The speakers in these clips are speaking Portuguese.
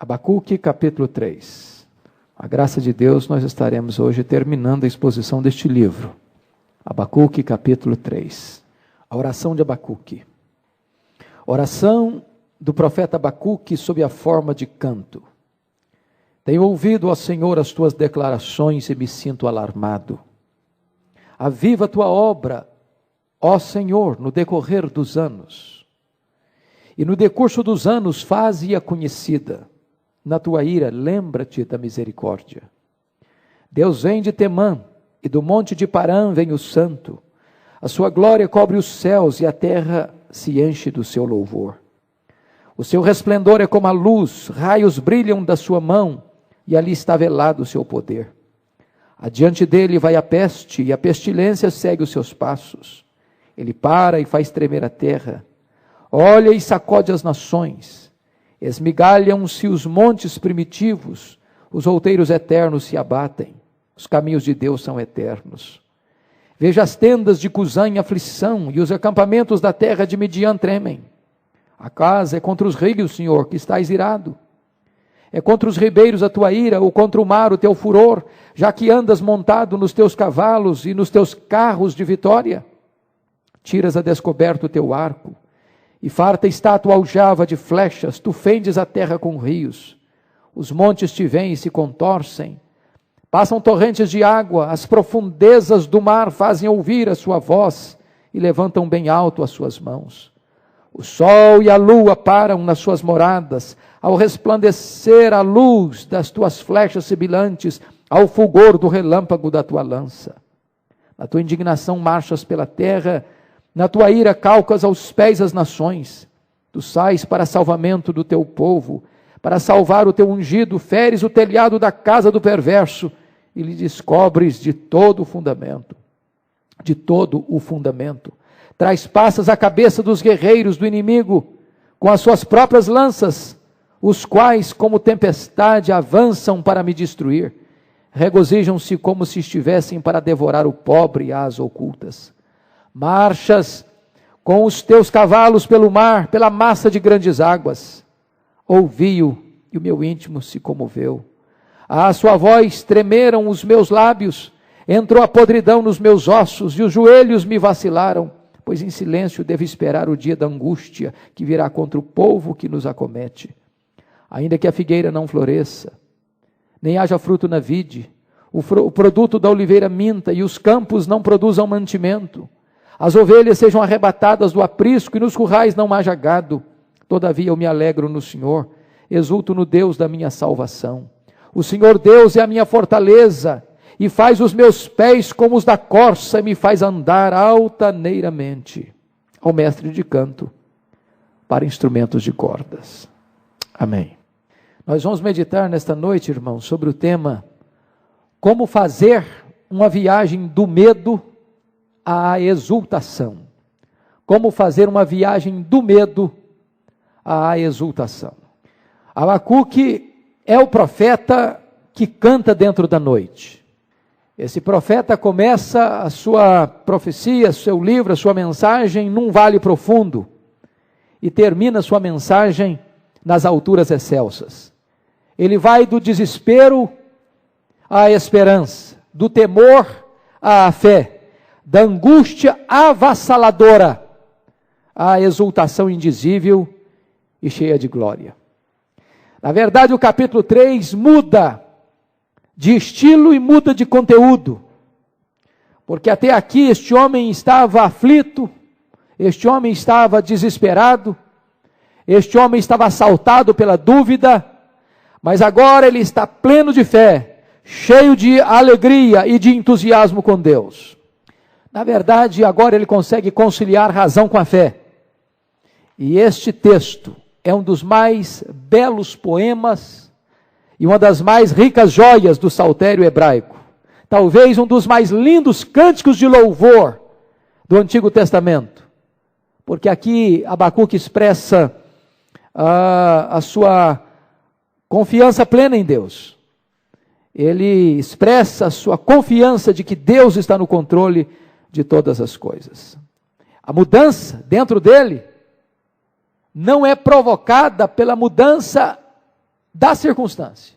Abacuque, capítulo 3. A graça de Deus, nós estaremos hoje terminando a exposição deste livro. Abacuque, capítulo 3. A oração de Abacuque. Oração do profeta Abacuque sob a forma de canto. Tenho ouvido, ó Senhor, as tuas declarações e me sinto alarmado. Aviva a tua obra, ó Senhor, no decorrer dos anos. E no decurso dos anos faze-a conhecida. Na tua ira, lembra-te da misericórdia. Deus vem de Temã, e do monte de Parã vem o santo. A sua glória cobre os céus, e a terra se enche do seu louvor. O seu resplendor é como a luz, raios brilham da sua mão, e ali está velado o seu poder. Adiante dele vai a peste, e a pestilência segue os seus passos. Ele para e faz tremer a terra. Olha e sacode as nações. Esmigalham-se os montes primitivos, os outeiros eternos se abatem, os caminhos de Deus são eternos. Veja as tendas de Cusã em aflição, e os acampamentos da terra de Midian tremem. A casa é contra os rios, Senhor, que estás irado. É contra os ribeiros a tua ira, ou contra o mar o teu furor, já que andas montado nos teus cavalos e nos teus carros de vitória. Tiras a descoberto o teu arco, e farta está a tua aljava de flechas, tu fendes a terra com rios. Os montes te veem e se contorcem. Passam torrentes de água, as profundezas do mar fazem ouvir a sua voz, e levantam bem alto as suas mãos. O sol e a lua param nas suas moradas, ao resplandecer a luz das tuas flechas sibilantes, ao fulgor do relâmpago da tua lança. Na tua indignação marchas pela terra, na tua ira calcas aos pés as nações. Tu sais para salvamento do teu povo, para salvar o teu ungido, feres o telhado da casa do perverso, e lhe descobres de todo o fundamento. De todo o fundamento. Traspassas a cabeça dos guerreiros do inimigo, com as suas próprias lanças, os quais, como tempestade, avançam para me destruir. Regozijam-se como se estivessem para devorar o pobre às ocultas. Marchas com os teus cavalos pelo mar, pela massa de grandes águas. Ouvi-o e o meu íntimo se comoveu. À sua voz tremeram os meus lábios, entrou a podridão nos meus ossos e os joelhos me vacilaram, pois em silêncio devo esperar o dia da angústia que virá contra o povo que nos acomete. Ainda que a figueira não floresça, nem haja fruto na vide, o produto da oliveira minta e os campos não produzam mantimento, as ovelhas sejam arrebatadas do aprisco e nos currais não haja gado, todavia eu me alegro no Senhor, exulto no Deus da minha salvação. O Senhor Deus é a minha fortaleza, e faz os meus pés como os da corça, e me faz andar altaneiramente. Ao mestre de canto, para instrumentos de cordas. Amém. Nós vamos meditar nesta noite, irmãos, sobre o tema como fazer uma viagem do medo à exultação. Como fazer uma viagem do medo à exultação. Abacuque é o profeta que canta dentro da noite. Esse profeta começa a sua profecia, seu livro, a sua mensagem num vale profundo e termina a sua mensagem nas alturas excelsas. Ele vai do desespero à esperança, do temor à fé, da angústia avassaladora à exultação indizível e cheia de glória. Na verdade, o capítulo 3 muda de estilo e muda de conteúdo, porque até aqui este homem estava aflito, este homem estava desesperado, este homem estava assaltado pela dúvida, mas agora ele está pleno de fé, cheio de alegria e de entusiasmo com Deus. Na verdade, agora ele consegue conciliar razão com a fé. E este texto é um dos mais belos poemas e uma das mais ricas joias do saltério hebraico. Talvez um dos mais lindos cânticos de louvor do Antigo Testamento. Porque aqui Abacuque expressa a sua confiança plena em Deus. Ele expressa a sua confiança de que Deus está no controle de todas as coisas. A mudança dentro dele não é provocada pela mudança da circunstância.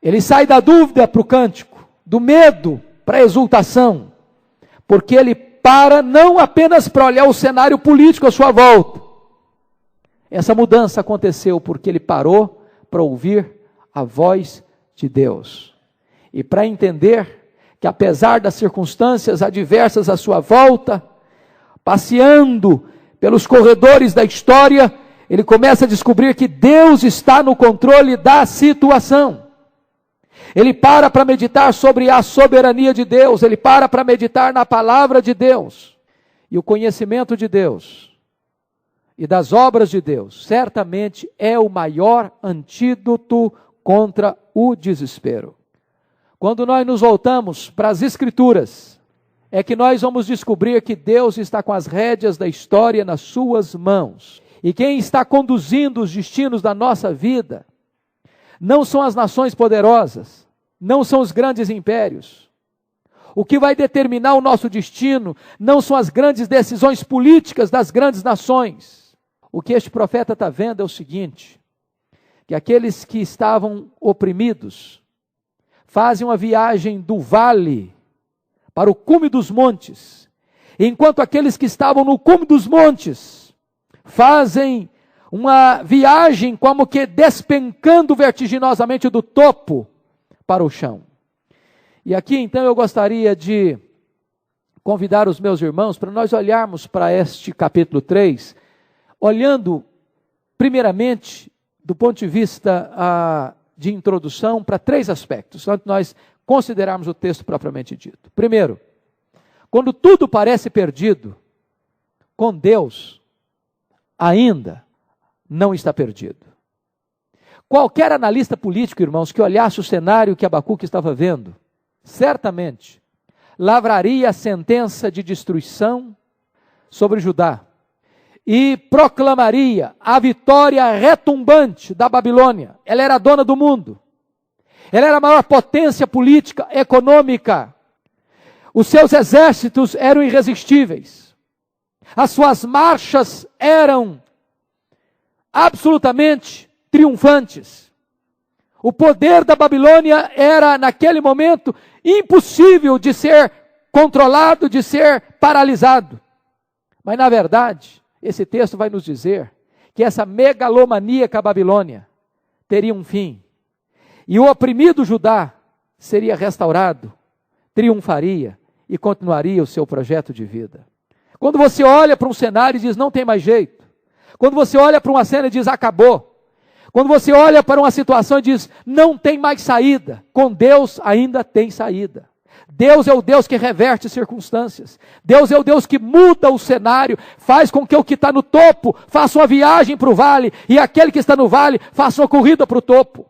Ele sai da dúvida para o cântico, do medo para a exultação, porque ele para não apenas para olhar o cenário político à sua volta. Essa mudança aconteceu porque ele parou para ouvir a voz de Deus. E para entender que apesar das circunstâncias adversas à sua volta, passeando pelos corredores da história, ele começa a descobrir que Deus está no controle da situação. Ele para meditar sobre a soberania de Deus, ele para meditar na palavra de Deus. E o conhecimento de Deus e das obras de Deus, certamente é o maior antídoto contra o desespero. Quando nós nos voltamos para as Escrituras, é que nós vamos descobrir que Deus está com as rédeas da história nas suas mãos. E quem está conduzindo os destinos da nossa vida não são as nações poderosas, não são os grandes impérios. O que vai determinar o nosso destino não são as grandes decisões políticas das grandes nações. O que este profeta está vendo é o seguinte, que aqueles que estavam oprimidos fazem uma viagem do vale para o cume dos montes, enquanto aqueles que estavam no cume dos montes fazem uma viagem como que despencando vertiginosamente do topo para o chão. E aqui então eu gostaria de convidar os meus irmãos para nós olharmos para este capítulo 3, olhando primeiramente do ponto de vista de introdução para 3 aspectos, antes de nós considerarmos o texto propriamente dito. Primeiro, quando tudo parece perdido, com Deus ainda não está perdido. Qualquer analista político, irmãos, que olhasse o cenário que Abacuque estava vendo, certamente lavraria a sentença de destruição sobre Judá e proclamaria a vitória retumbante da Babilônia. Ela era a dona do mundo. Ela era a maior potência política, econômica. Os seus exércitos eram irresistíveis. As suas marchas eram absolutamente triunfantes. O poder da Babilônia era, naquele momento, impossível de ser controlado, de ser paralisado. Mas, na verdade, esse texto vai nos dizer que essa megalomaníaca Babilônia teria um fim. E o oprimido Judá seria restaurado, triunfaria e continuaria o seu projeto de vida. Quando você olha para um cenário e diz, não tem mais jeito. Quando você olha para uma cena e diz, acabou. Quando você olha para uma situação e diz, não tem mais saída. Com Deus ainda tem saída. Deus é o Deus que reverte circunstâncias. Deus é o Deus que muda o cenário, faz com que o que está no topo faça uma viagem para o vale, e aquele que está no vale faça uma corrida para o topo.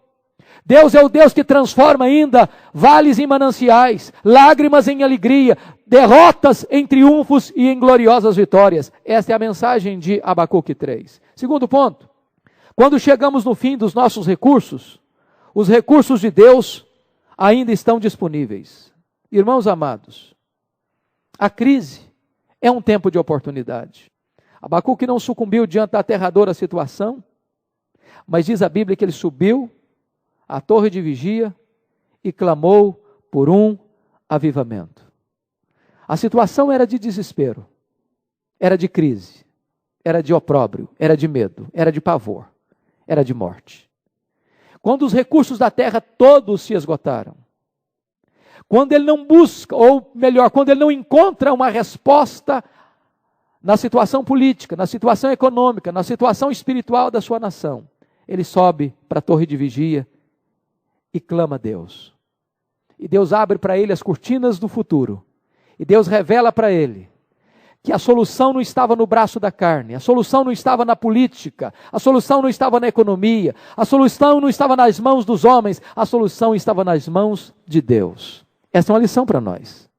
Deus é o Deus que transforma ainda vales em mananciais, lágrimas em alegria, derrotas em triunfos e em gloriosas vitórias. Esta é a mensagem de Abacuque 3. Segundo ponto, quando chegamos no fim dos nossos recursos, os recursos de Deus ainda estão disponíveis. Irmãos amados, a crise é um tempo de oportunidade. Abacuque não sucumbiu diante da aterradora situação, mas diz a Bíblia que ele subiu à torre de vigia e clamou por um avivamento. A situação era de desespero, era de crise, era de opróbrio, era de medo, era de pavor, era de morte. Quando os recursos da terra todos se esgotaram, quando ele não busca, ou melhor, quando ele não encontra uma resposta na situação política, na situação econômica, na situação espiritual da sua nação, ele sobe para a torre de vigia e clama a Deus. E Deus abre para ele as cortinas do futuro. E Deus revela para ele que a solução não estava no braço da carne, a solução não estava na política, a solução não estava na economia, a solução não estava nas mãos dos homens, a solução estava nas mãos de Deus. Essa é uma lição para nós.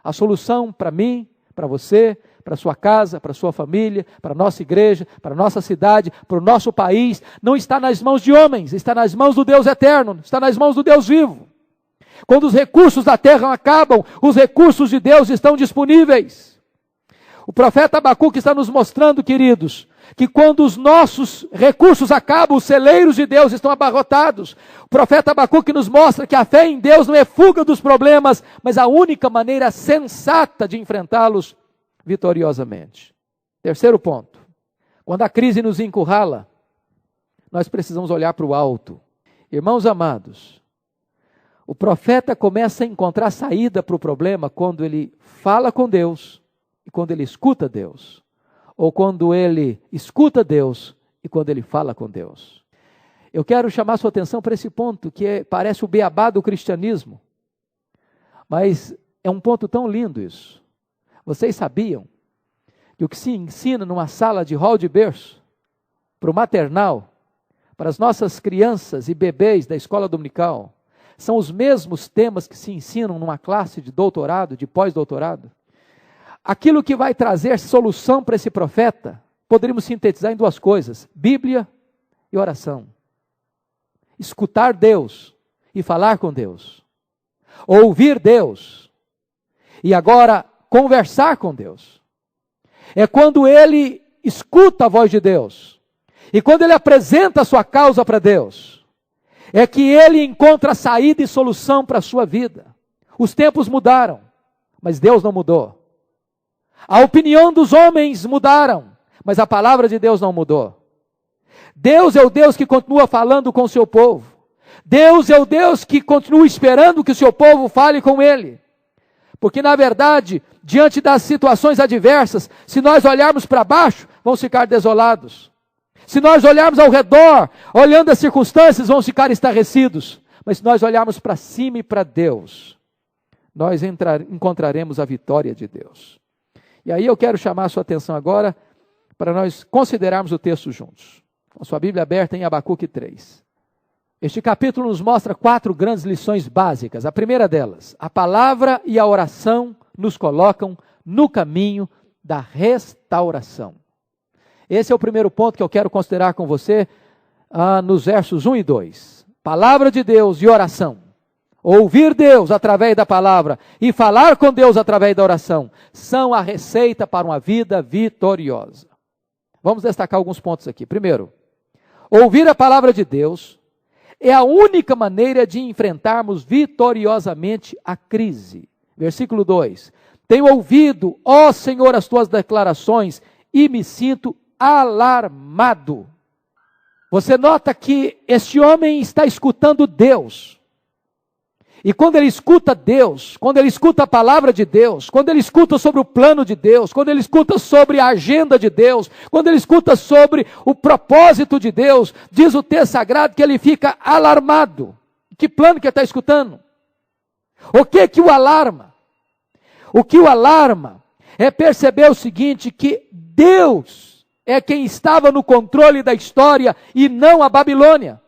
A solução para mim, para você, para a sua casa, para a sua família, para a nossa igreja, para a nossa cidade, para o nosso país, não está nas mãos de homens, está nas mãos do Deus eterno, está nas mãos do Deus vivo. Quando os recursos da terra acabam, os recursos de Deus estão disponíveis. O profeta Abacuque está nos mostrando, queridos, que quando os nossos recursos acabam, os celeiros de Deus estão abarrotados. O profeta Abacuque nos mostra que a fé em Deus não é fuga dos problemas, mas a única maneira sensata de enfrentá-los vitoriosamente. Terceiro ponto. Quando a crise nos encurrala, nós precisamos olhar para o alto. Irmãos amados, o profeta começa a encontrar saída para o problema quando ele fala com Deus e quando ele escuta Deus. Ou quando ele escuta Deus e quando ele fala com Deus. Eu quero chamar sua atenção para esse ponto, que parece o beabá do cristianismo. Mas é um ponto tão lindo isso. Vocês sabiam que o que se ensina numa sala de hall de berço, para o maternal, para as nossas crianças e bebês da escola dominical, são os mesmos temas que se ensinam numa classe de doutorado, de pós-doutorado? Aquilo que vai trazer solução para esse profeta, poderíamos sintetizar em duas coisas: Bíblia e oração. Escutar Deus e falar com Deus. Ouvir Deus e agora conversar com Deus. É quando ele escuta a voz de Deus e quando ele apresenta a sua causa para Deus, é que ele encontra saída e solução para a sua vida. Os tempos mudaram, mas Deus não mudou. A opinião dos homens mudaram, mas a palavra de Deus não mudou. Deus é o Deus que continua falando com o seu povo. Deus é o Deus que continua esperando que o seu povo fale com Ele. Porque na verdade, diante das situações adversas, se nós olharmos para baixo, vamos ficar desolados. Se nós olharmos ao redor, olhando as circunstâncias, vamos ficar estarrecidos. Mas se nós olharmos para cima e para Deus, nós encontraremos a vitória de Deus. E aí eu quero chamar a sua atenção agora para nós considerarmos o texto juntos. Com a sua Bíblia aberta em Abacuque 3. Este capítulo nos mostra 4 grandes lições básicas. A primeira delas, a palavra e a oração nos colocam no caminho da restauração. Esse é o primeiro ponto que eu quero considerar com você nos versos 1 e 2. Palavra de Deus e oração. Ouvir Deus através da palavra e falar com Deus através da oração são a receita para uma vida vitoriosa. Vamos destacar alguns pontos aqui. Primeiro, ouvir a palavra de Deus é a única maneira de enfrentarmos vitoriosamente a crise. Versículo 2. Tenho ouvido, ó Senhor, as tuas declarações e me sinto alarmado. Você nota que este homem está escutando Deus. E quando ele escuta Deus, quando ele escuta a palavra de Deus, quando ele escuta sobre o plano de Deus, quando ele escuta sobre a agenda de Deus, quando ele escuta sobre o propósito de Deus, diz o texto sagrado que ele fica alarmado. Que plano que ele está escutando? O que o alarma? O que o alarma é perceber o seguinte, que Deus é quem estava no controle da história e não a Babilônia.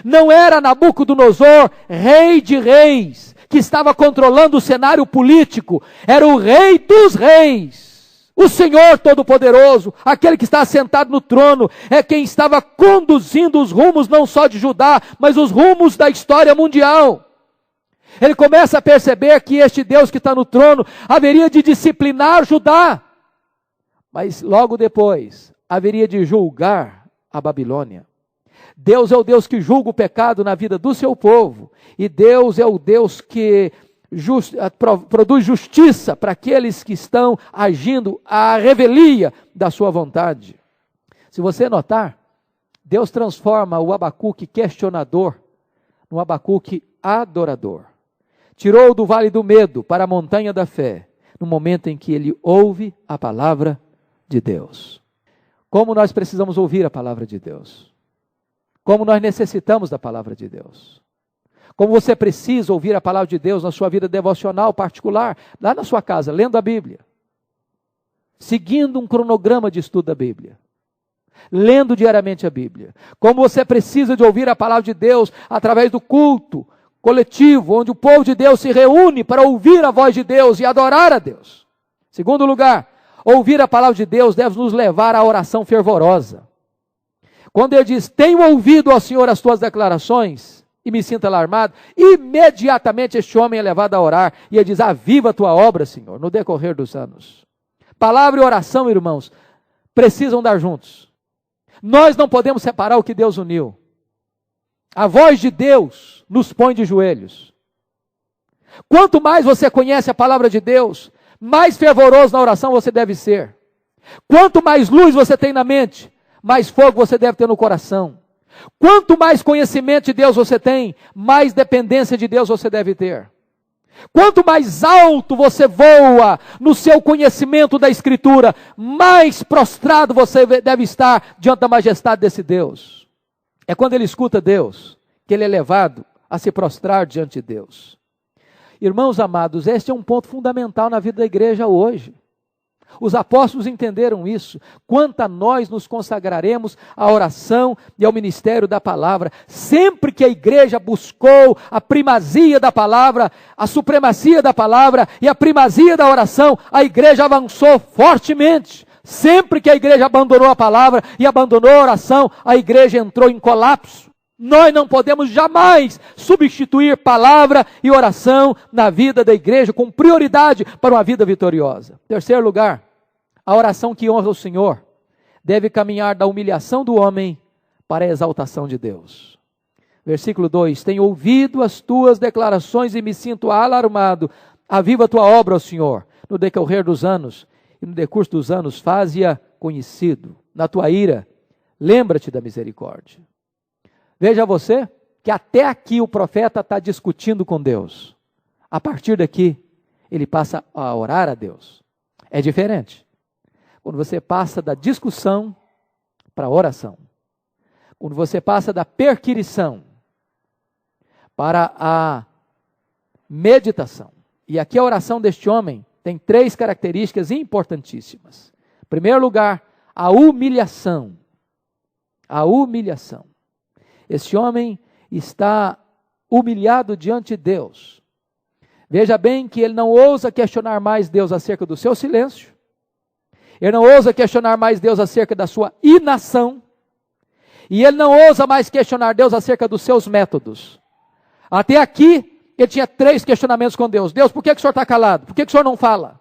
Não era Nabucodonosor, rei de reis, que estava controlando o cenário político. Era o rei dos reis, o Senhor Todo-Poderoso, aquele que está sentado no trono, é quem estava conduzindo os rumos não só de Judá, mas os rumos da história mundial. Ele começa a perceber que este Deus que está no trono haveria de disciplinar Judá, mas logo depois haveria de julgar a Babilônia. Deus é o Deus que julga o pecado na vida do seu povo. E Deus é o Deus que produz justiça para aqueles que estão agindo à revelia da sua vontade. Se você notar, Deus transforma o Abacuque questionador no Abacuque adorador. Tirou do vale do medo para a montanha da fé, no momento em que ele ouve a palavra de Deus. Como nós precisamos ouvir a palavra de Deus. Como nós necessitamos da palavra de Deus. Como você precisa ouvir a palavra de Deus na sua vida devocional particular, lá na sua casa, lendo a Bíblia. Seguindo um cronograma de estudo da Bíblia. Lendo diariamente a Bíblia. Como você precisa de ouvir a palavra de Deus através do culto coletivo, onde o povo de Deus se reúne para ouvir a voz de Deus e adorar a Deus. Segundo lugar, ouvir a palavra de Deus deve nos levar à oração fervorosa. Quando ele diz, tenho ouvido ao Senhor as tuas declarações e me sinto alarmado, imediatamente este homem é levado a orar e ele diz, aviva a tua obra, Senhor, no decorrer dos anos. Palavra e oração, irmãos, precisam dar juntos. Nós não podemos separar o que Deus uniu. A voz de Deus nos põe de joelhos. Quanto mais você conhece a palavra de Deus, mais fervoroso na oração você deve ser. Quanto mais luz você tem na mente, mais fogo você deve ter no coração. Quanto mais conhecimento de Deus você tem, mais dependência de Deus você deve ter. Quanto mais alto você voa no seu conhecimento da Escritura, mais prostrado você deve estar diante da majestade desse Deus. É quando ele escuta Deus, que ele é levado a se prostrar diante de Deus. Irmãos amados, este é um ponto fundamental na vida da igreja hoje. Os apóstolos entenderam isso. Quanto a nós nos consagraremos à oração e ao ministério da palavra. Sempre que a igreja buscou a primazia da palavra, a supremacia da palavra e a primazia da oração, a igreja avançou fortemente. Sempre que a igreja abandonou a palavra e abandonou a oração, a igreja entrou em colapso. Nós não podemos jamais substituir palavra e oração na vida da igreja com prioridade para uma vida vitoriosa. Terceiro lugar, a oração que honra o Senhor deve caminhar da humilhação do homem para a exaltação de Deus. Versículo 2, tenho ouvido as tuas declarações e me sinto alarmado. Aviva a tua obra, ó Senhor, no decorrer dos anos e no decurso dos anos, faze-a conhecido. Na tua ira, lembra-te da misericórdia. Veja você que até aqui o profeta está discutindo com Deus. A partir daqui, ele passa a orar a Deus. É diferente. Quando você passa da discussão para a oração. Quando você passa da perquirição para a meditação. E aqui a oração deste homem tem 3 características importantíssimas. Em primeiro lugar, a humilhação. A humilhação. Esse homem está humilhado diante de Deus. Veja bem que ele não ousa questionar mais Deus acerca do seu silêncio. Ele não ousa questionar mais Deus acerca da sua inação. E ele não ousa mais questionar Deus acerca dos seus métodos. Até aqui, ele tinha 3 questionamentos com Deus. Deus, por que o Senhor está calado? Por que o Senhor não fala?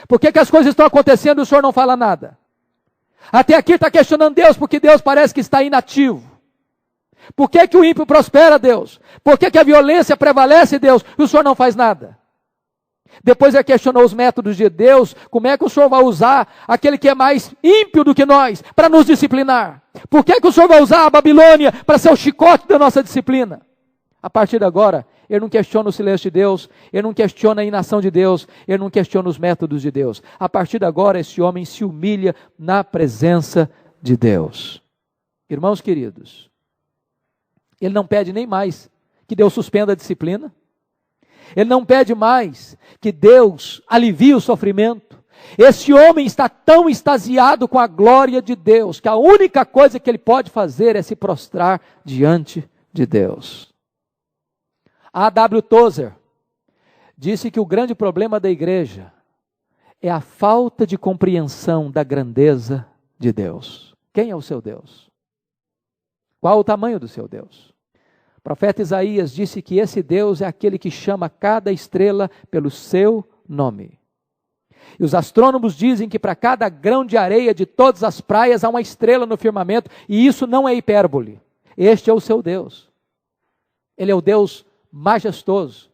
Por que as coisas estão acontecendo e o Senhor não fala nada? Até aqui está questionando Deus, porque Deus parece que está inativo. Por que o ímpio prospera, Deus? Por que a violência prevalece, Deus, e o Senhor não faz nada? Depois ele questionou os métodos de Deus, como é que o Senhor vai usar aquele que é mais ímpio do que nós, para nos disciplinar? Por que o Senhor vai usar a Babilônia para ser o chicote da nossa disciplina? A partir de agora, ele não questiona o silêncio de Deus, ele não questiona a inação de Deus, ele não questiona os métodos de Deus. A partir de agora, esse homem se humilha na presença de Deus. Irmãos queridos, ele não pede nem mais que Deus suspenda a disciplina. Ele não pede mais que Deus alivie o sofrimento. Esse homem está tão extasiado com a glória de Deus, que a única coisa que ele pode fazer é se prostrar diante de Deus. A W. Tozer disse que o grande problema da igreja é a falta de compreensão da grandeza de Deus. Quem é o seu Deus? Qual o tamanho do seu Deus? O profeta Isaías disse que esse Deus é aquele que chama cada estrela pelo seu nome. E os astrônomos dizem que para cada grão de areia de todas as praias há uma estrela no firmamento, e isso não é hipérbole. Este é o seu Deus. Ele é o Deus majestoso.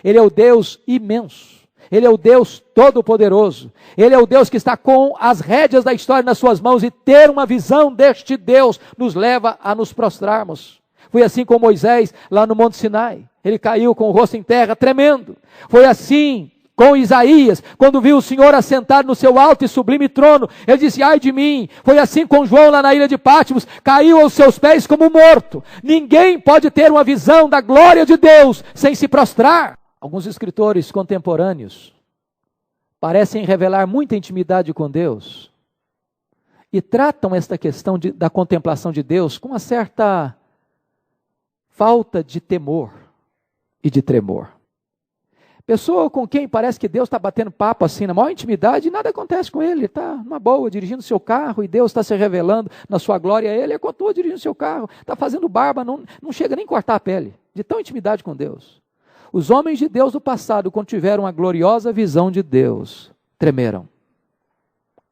Ele é o Deus imenso. Ele é o Deus todo-poderoso. Ele é o Deus que está com as rédeas da história nas suas mãos, e ter uma visão deste Deus nos leva a nos prostrarmos. Foi assim com Moisés lá no Monte Sinai. Ele caiu com o rosto em terra, tremendo. Foi assim com Isaías, quando viu o Senhor assentado no seu alto e sublime trono. Ele disse, ai de mim. Foi assim com João lá na ilha de Patmos, caiu aos seus pés como morto. Ninguém pode ter uma visão da glória de Deus sem se prostrar. Alguns escritores contemporâneos parecem revelar muita intimidade com Deus e tratam esta questão da contemplação de Deus com uma certa falta de temor e de tremor. Pessoa com quem parece que Deus está batendo papo assim, na maior intimidade, e nada acontece com ele. Ele está numa boa, dirigindo seu carro, e Deus está se revelando na sua glória a ele. Ele continua dirigindo seu carro, está fazendo barba, não chega nem a cortar a pele, de tão intimidade com Deus. Os homens de Deus do passado, quando tiveram a gloriosa visão de Deus, tremeram,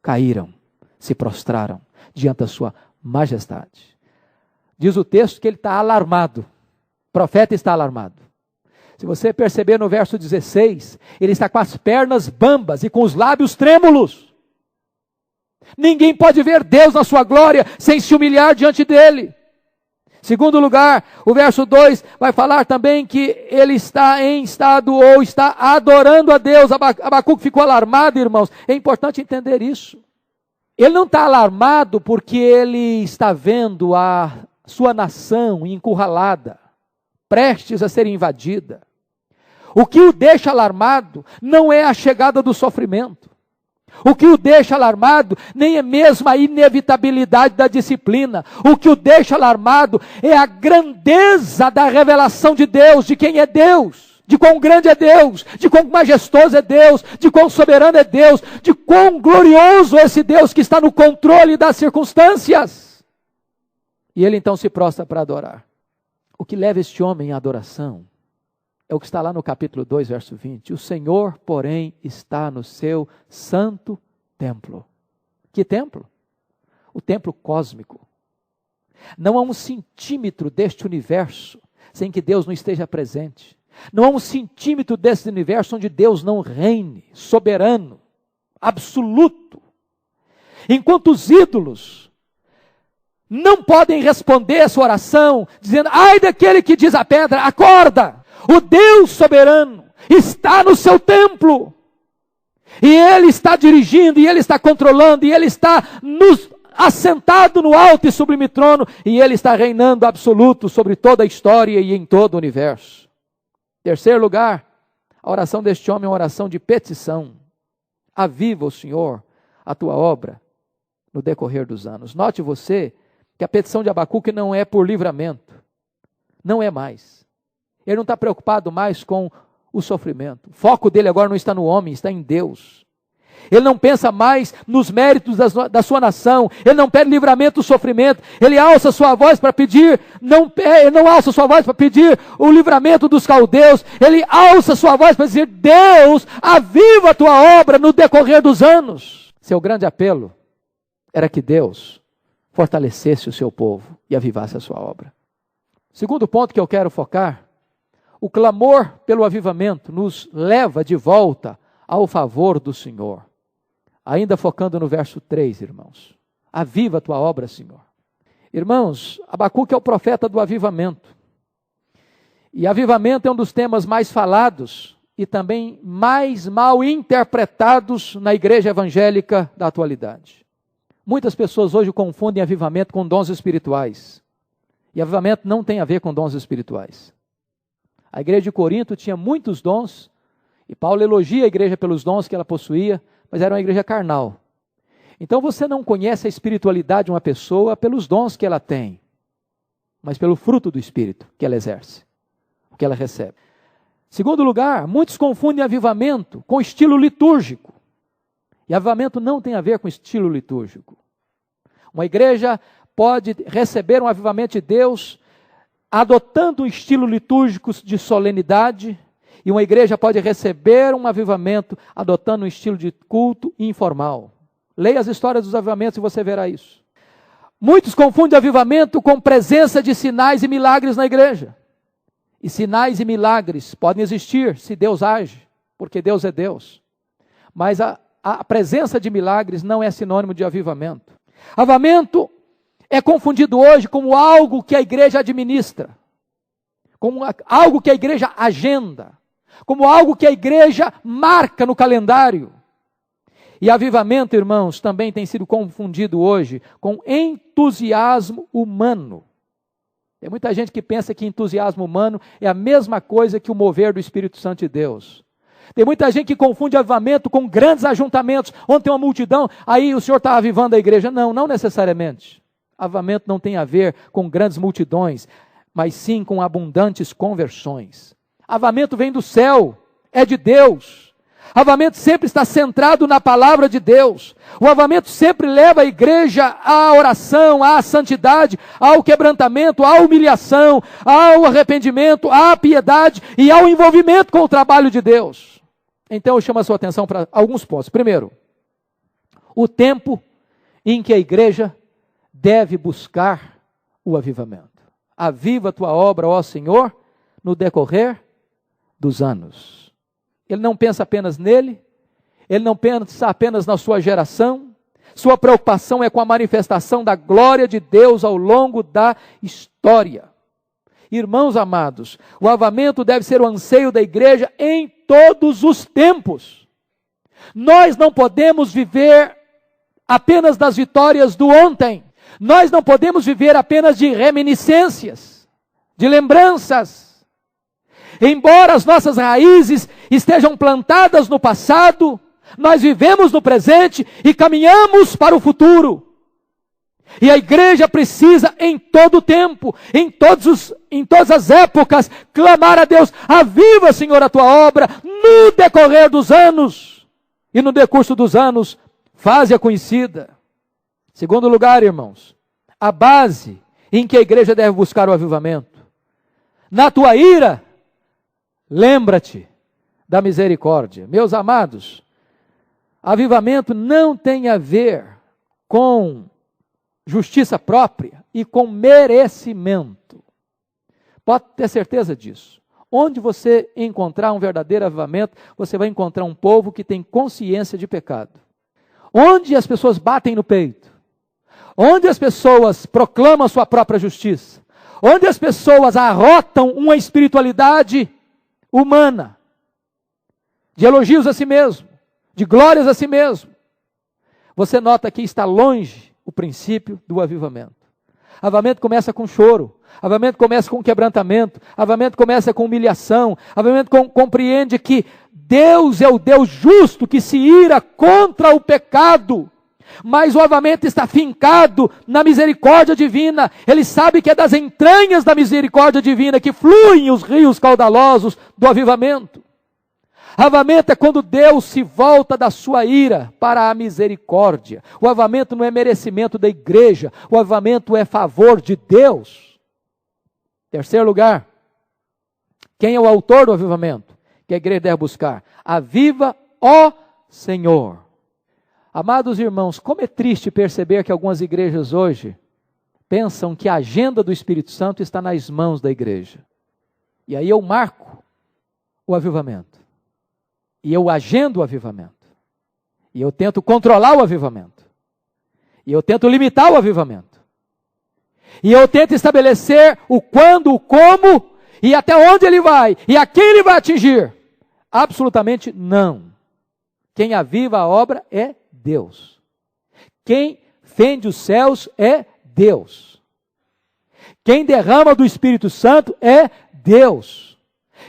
caíram, se prostraram diante da sua majestade. Diz o texto que ele está alarmado. O profeta está alarmado. Se você perceber no verso 16, ele está com as pernas bambas e com os lábios trêmulos. Ninguém pode ver Deus na sua glória sem se humilhar diante dele. Segundo lugar, o verso 2 vai falar também que ele está em estado ou está adorando a Deus. Abacuque ficou alarmado, irmãos. É importante entender isso. Ele não está alarmado porque ele está vendo a sua nação encurralada, prestes a ser invadida. O que o deixa alarmado não é a chegada do sofrimento. O que o deixa alarmado nem é mesmo a inevitabilidade da disciplina. O que o deixa alarmado é a grandeza da revelação de Deus, de quem é Deus, de quão grande é Deus, de quão majestoso é Deus, de quão soberano é Deus, de quão glorioso é esse Deus que está no controle das circunstâncias. E ele então se prostra para adorar. O que leva este homem à adoração é o que está lá no capítulo 2, verso 20. O Senhor, porém, está no seu santo templo. Que templo? O templo cósmico. Não há um centímetro deste universo sem que Deus não esteja presente. Não há um centímetro desse universo onde Deus não reine, soberano, absoluto. Enquanto os ídolos não podem responder essa oração, dizendo, ai daquele que diz à pedra, acorda! O Deus soberano está no seu templo. E Ele está dirigindo, e Ele está controlando, e Ele está assentado no alto e sublime trono, e Ele está reinando absoluto sobre toda a história e em todo o universo. Terceiro lugar, a oração deste homem é uma oração de petição. Aviva, o Senhor, a tua obra no decorrer dos anos. Note você que a petição de Abacuque não é por livramento. Não é mais. Ele não está preocupado mais com o sofrimento. O foco dele agora não está no homem, está em Deus. Ele não pensa mais nos méritos da sua nação. Ele não pede livramento do sofrimento. Ele alça sua voz para pedir, ele não alça sua voz para pedir o livramento dos caldeus. Ele alça sua voz para dizer, Deus, aviva a tua obra no decorrer dos anos. Seu grande apelo era que Deus fortalecesse o seu povo e avivasse a sua obra. Segundo ponto que eu quero focar, o clamor pelo avivamento nos leva de volta ao favor do Senhor. Ainda focando no verso 3, irmãos. Aviva a tua obra, Senhor. Irmãos, Abacuque é o profeta do avivamento. E avivamento é um dos temas mais falados e também mais mal interpretados na igreja evangélica da atualidade. Muitas pessoas hoje confundem avivamento com dons espirituais. E avivamento não tem a ver com dons espirituais. A igreja de Corinto tinha muitos dons, e Paulo elogia a igreja pelos dons que ela possuía, mas era uma igreja carnal. Então você não conhece a espiritualidade de uma pessoa pelos dons que ela tem, mas pelo fruto do Espírito que ela exerce, o que ela recebe. Segundo lugar, muitos confundem avivamento com estilo litúrgico. E avivamento não tem a ver com estilo litúrgico. Uma igreja pode receber um avivamento de Deus adotando um estilo litúrgico de solenidade, e uma igreja pode receber um avivamento adotando um estilo de culto informal. Leia as histórias dos avivamentos e você verá isso. Muitos confundem avivamento com presença de sinais e milagres na igreja. E sinais e milagres podem existir se Deus age, porque Deus é Deus. Mas a presença de milagres não é sinônimo de avivamento. Avivamento é confundido hoje como algo que a igreja administra, como algo que a igreja agenda, como algo que a igreja marca no calendário. E avivamento, irmãos, também tem sido confundido hoje com entusiasmo humano. Tem muita gente que pensa que entusiasmo humano é a mesma coisa que o mover do Espírito Santo de Deus. Tem muita gente que confunde avivamento com grandes ajuntamentos, onde tem uma multidão, aí o Senhor está avivando a igreja. Não, não necessariamente. Avivamento não tem a ver com grandes multidões, mas sim com abundantes conversões. Avivamento vem do céu, é de Deus. Avivamento sempre está centrado na palavra de Deus. O avivamento sempre leva a igreja à oração, à santidade, ao quebrantamento, à humilhação, ao arrependimento, à piedade e ao envolvimento com o trabalho de Deus. Então eu chamo a sua atenção para alguns pontos. Primeiro, o tempo em que a igreja deve buscar o avivamento. Aviva a tua obra, ó Senhor, no decorrer dos anos. Ele não pensa apenas nele, ele não pensa apenas na sua geração, sua preocupação é com a manifestação da glória de Deus ao longo da história. Irmãos amados, o avivamento deve ser o anseio da igreja em todos os tempos. Nós não podemos viver apenas das vitórias do ontem. Nós não podemos viver apenas de reminiscências, de lembranças. Embora as nossas raízes estejam plantadas no passado, nós vivemos no presente e caminhamos para o futuro. E a igreja precisa em todo o tempo, em todas as épocas, clamar a Deus: aviva, Senhor, a tua obra no decorrer dos anos. E no decurso dos anos, faze-a conhecida. Segundo lugar, irmãos, a base em que a igreja deve buscar o avivamento. Na tua ira, lembra-te da misericórdia. Meus amados, avivamento não tem a ver com justiça própria e com merecimento. Pode ter certeza disso. Onde você encontrar um verdadeiro avivamento, você vai encontrar um povo que tem consciência de pecado. Onde as pessoas batem no peito, onde as pessoas proclamam a sua própria justiça, onde as pessoas arrotam uma espiritualidade humana, de elogios a si mesmo, de glórias a si mesmo, você nota que está longe o princípio do avivamento. Avivamento começa com choro, avivamento começa com quebrantamento, avivamento começa com humilhação, avivamento compreende que Deus é o Deus justo que se ira contra o pecado, mas o avivamento está fincado na misericórdia divina. Ele sabe que é das entranhas da misericórdia divina que fluem os rios caudalosos do avivamento. Avivamento é quando Deus se volta da sua ira para a misericórdia. O avivamento não é merecimento da igreja, o avivamento é favor de Deus. Terceiro lugar, quem é o autor do avivamento que a igreja deve buscar? Aviva, ó Senhor. Amados irmãos, como é triste perceber que algumas igrejas hoje pensam que a agenda do Espírito Santo está nas mãos da igreja. E aí eu marco o avivamento. E eu agendo o avivamento. E eu tento controlar o avivamento. E eu tento limitar o avivamento. E eu tento estabelecer o quando, o como, e até onde ele vai, e a quem ele vai atingir. Absolutamente não. Quem aviva a obra é Deus. Quem fende os céus é Deus. Quem derrama do Espírito Santo é Deus.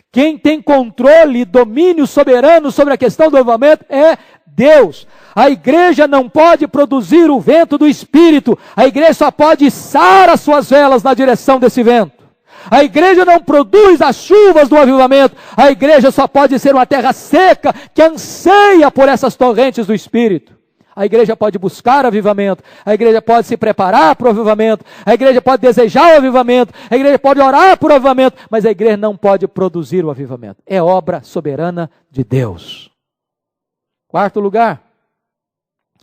Quem tem controle, domínio soberano sobre a questão do avivamento é Deus. A igreja não pode produzir o vento do Espírito. A igreja só pode içar as suas velas na direção desse vento. A igreja não produz as chuvas do avivamento. A igreja só pode ser uma terra seca que anseia por essas torrentes do Espírito. A igreja pode buscar avivamento, a igreja pode se preparar para o avivamento, a igreja pode desejar o avivamento, a igreja pode orar por avivamento, mas a igreja não pode produzir o avivamento. É obra soberana de Deus. Quarto lugar,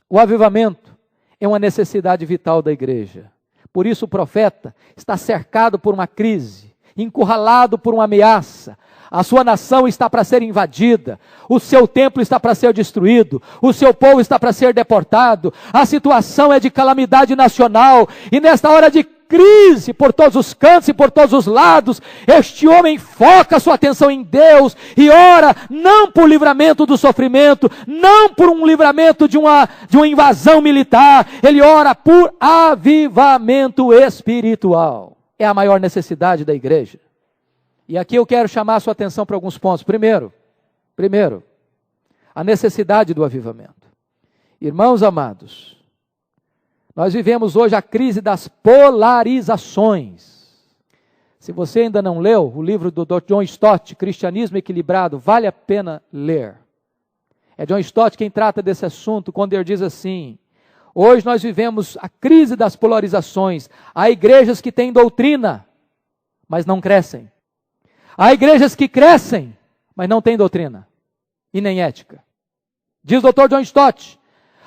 o avivamento é uma necessidade vital da igreja. Por isso o profeta está cercado por uma crise, encurralado por uma ameaça. A sua nação está para ser invadida, o seu templo está para ser destruído, o seu povo está para ser deportado, a situação é de calamidade nacional, e nesta hora de crise, por todos os cantos e por todos os lados, este homem foca sua atenção em Deus, e ora não por livramento do sofrimento, não por um livramento de uma invasão militar, ele ora por avivamento espiritual. É a maior necessidade da igreja. E aqui eu quero chamar a sua atenção para alguns pontos. Primeiro, a necessidade do avivamento. Irmãos amados, nós vivemos hoje a crise das polarizações. Se você ainda não leu o livro do Dr. John Stott, Cristianismo Equilibrado, vale a pena ler. É John Stott quem trata desse assunto quando ele diz assim: hoje nós vivemos a crise das polarizações. Há igrejas que têm doutrina, mas não crescem. Há igrejas que crescem, mas não têm doutrina e nem ética. Diz o Dr. John Stott: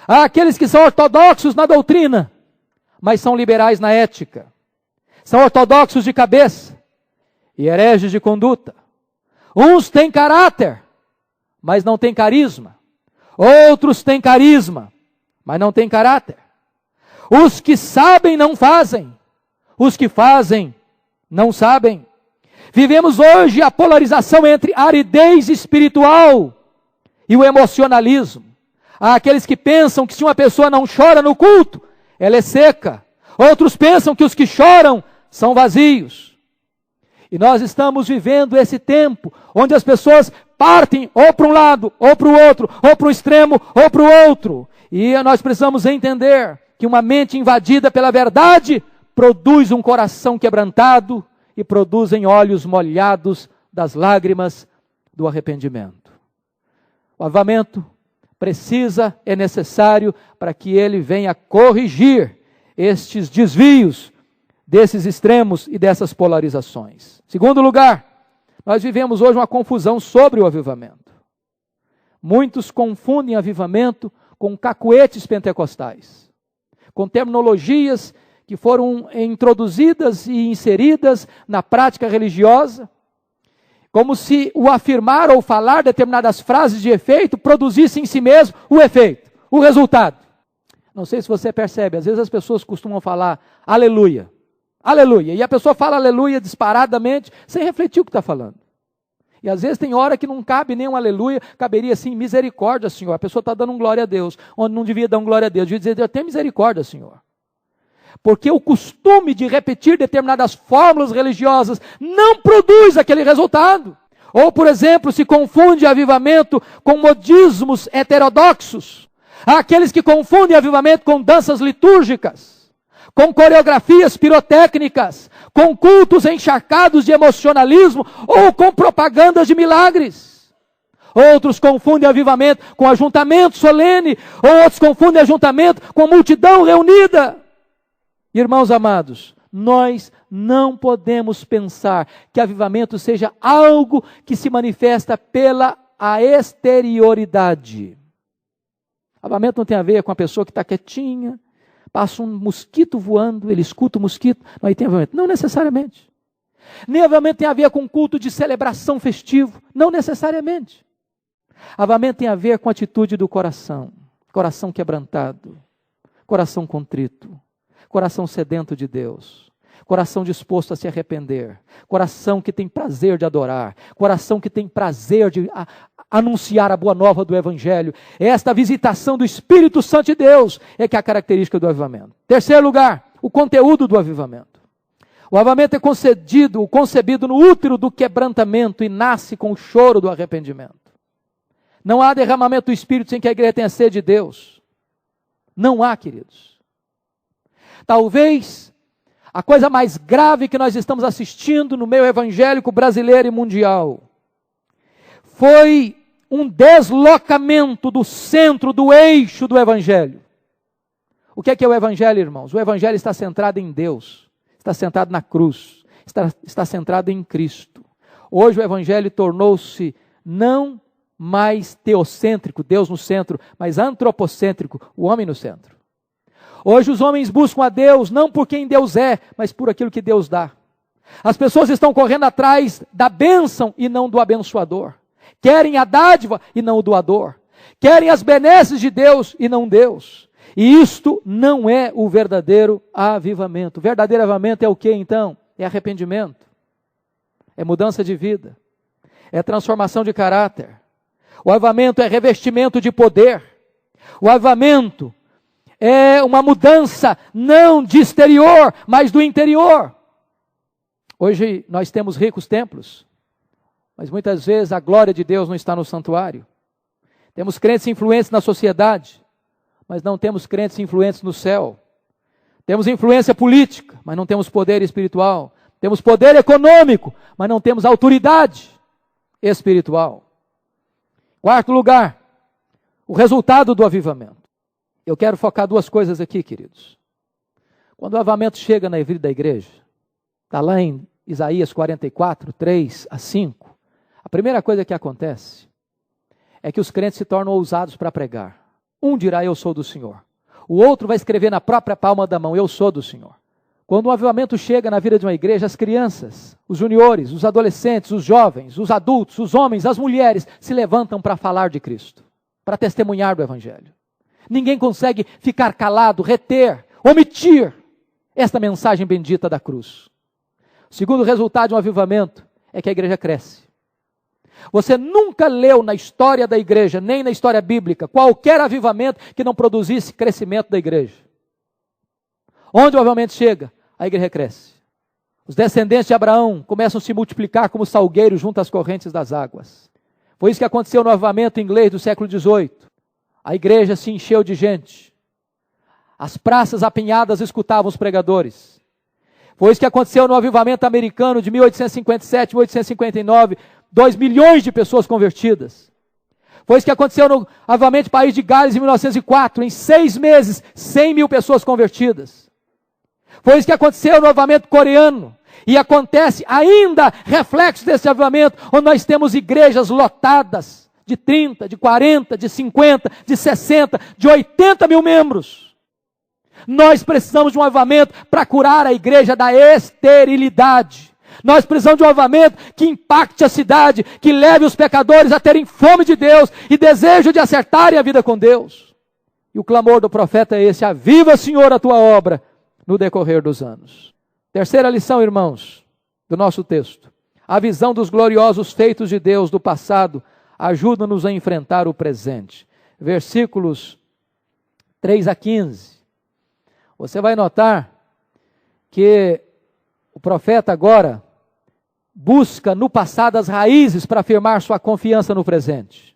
Há aqueles que são ortodoxos na doutrina, mas são liberais na ética. São ortodoxos de cabeça e hereges de conduta. Uns têm caráter, mas não têm carisma. Outros têm carisma, mas não têm caráter. Os que sabem não fazem. Os que fazem não sabem. Vivemos hoje a polarização entre a aridez espiritual e o emocionalismo. Há aqueles que pensam que se uma pessoa não chora no culto, ela é seca. Outros pensam que os que choram são vazios. E nós estamos vivendo esse tempo onde as pessoas partem ou para um lado, ou para o outro, ou para um extremo, ou para o outro. E nós precisamos entender que uma mente invadida pela verdade produz um coração quebrantado e produzem olhos molhados das lágrimas do arrependimento. O avivamento precisa, é necessário para que ele venha corrigir estes desvios desses extremos e dessas polarizações. Segundo lugar, nós vivemos hoje uma confusão sobre o avivamento. Muitos confundem avivamento com cacuetes pentecostais, com terminologias que foram introduzidas e inseridas na prática religiosa, como se o afirmar ou falar determinadas frases de efeito produzisse em si mesmo o efeito, o resultado. Não sei se você percebe, às vezes as pessoas costumam falar aleluia, aleluia, e a pessoa fala aleluia disparadamente, sem refletir o que está falando. E às vezes tem hora que não cabe nem um aleluia, caberia assim, misericórdia, Senhor. A pessoa está dando um glória a Deus, onde não devia dar um glória a Deus, devia dizer, Deus tem misericórdia, Senhor. Porque o costume de repetir determinadas fórmulas religiosas não produz aquele resultado. Ou, por exemplo, se confunde avivamento com modismos heterodoxos. Há aqueles que confundem avivamento com danças litúrgicas, com coreografias pirotécnicas, com cultos encharcados de emocionalismo ou com propagandas de milagres. Outros confundem avivamento com ajuntamento solene, ou outros confundem ajuntamento com multidão reunida. Irmãos amados, nós não podemos pensar que avivamento seja algo que se manifesta pela a exterioridade. Avivamento não tem a ver com a pessoa que está quietinha, passa um mosquito voando, ele escuta o mosquito, não, aí tem avivamento. Não necessariamente. Nem avivamento tem a ver com culto de celebração festivo, não necessariamente. Avivamento tem a ver com a atitude do coração, coração quebrantado, coração contrito, coração sedento de Deus, coração disposto a se arrepender, coração que tem prazer de adorar, coração que tem prazer de anunciar a boa nova do Evangelho. Esta visitação do Espírito Santo de Deus é que é a característica do avivamento. Terceiro lugar, o conteúdo do avivamento. O avivamento é concebido no útero do quebrantamento e nasce com o choro do arrependimento. Não há derramamento do Espírito sem que a igreja tenha sede de Deus. Não há, queridos. Talvez a coisa mais grave que nós estamos assistindo no meio evangélico brasileiro e mundial foi um deslocamento do centro, do eixo do Evangelho. O que é o Evangelho, irmãos? O Evangelho está centrado em Deus, está centrado na cruz, está centrado em Cristo. Hoje o Evangelho tornou-se não mais teocêntrico, Deus no centro, mas antropocêntrico, o homem no centro. Hoje os homens buscam a Deus não por quem Deus é, mas por aquilo que Deus dá. As pessoas estão correndo atrás da bênção e não do abençoador. Querem a dádiva e não o doador. Querem as benesses de Deus e não Deus. E isto não é o verdadeiro avivamento. O verdadeiro avivamento é o que então? É arrependimento. É mudança de vida. É transformação de caráter. O avivamento é revestimento de poder. O avivamento é uma mudança não de exterior, mas do interior. Hoje nós temos ricos templos, mas muitas vezes a glória de Deus não está no santuário. Temos crentes influentes na sociedade, mas não temos crentes influentes no céu. Temos influência política, mas não temos poder espiritual. Temos poder econômico, mas não temos autoridade espiritual. Quarto lugar, o resultado do avivamento. Eu quero focar duas coisas aqui, queridos. Quando o avivamento chega na vida da igreja, está lá em Isaías 44, 3 a 5, a primeira coisa que acontece é que os crentes se tornam ousados para pregar. Um dirá, eu sou do Senhor. O outro vai escrever na própria palma da mão, eu sou do Senhor. Quando um avivamento chega na vida de uma igreja, as crianças, os juniores, os adolescentes, os jovens, os adultos, os homens, as mulheres, se levantam para falar de Cristo, para testemunhar do Evangelho. Ninguém consegue ficar calado, reter, omitir esta mensagem bendita da cruz. O segundo resultado de um avivamento é que a igreja cresce. Você nunca leu na história da igreja, nem na história bíblica, qualquer avivamento que não produzisse crescimento da igreja. Onde o avivamento chega, a igreja cresce. Os descendentes de Abraão começam a se multiplicar como salgueiros junto às correntes das águas. Foi isso que aconteceu no avivamento inglês do século XVIII. A igreja se encheu de gente. As praças apinhadas escutavam os pregadores. Foi isso que aconteceu no avivamento americano de 1857, 1859, 2 milhões de pessoas convertidas. Foi isso que aconteceu no avivamento do país de Gales em 1904, em 6 meses, 100 mil pessoas convertidas. Foi isso que aconteceu no avivamento coreano. E acontece ainda reflexo desse avivamento, onde nós temos igrejas lotadas de 30, de 40, de 50, de 60, de 80 mil membros. Nós precisamos de um avivamento para curar a igreja da esterilidade. Nós precisamos de um avivamento que impacte a cidade, que leve os pecadores a terem fome de Deus e desejo de acertarem a vida com Deus. E o clamor do profeta é esse: aviva, Senhor, a tua obra no decorrer dos anos. Terceira lição, irmãos, do nosso texto. A visão dos gloriosos feitos de Deus do passado ajuda-nos a enfrentar o presente. Versículos 3 a 15. Você vai notar que o profeta agora busca no passado as raízes para afirmar sua confiança no presente.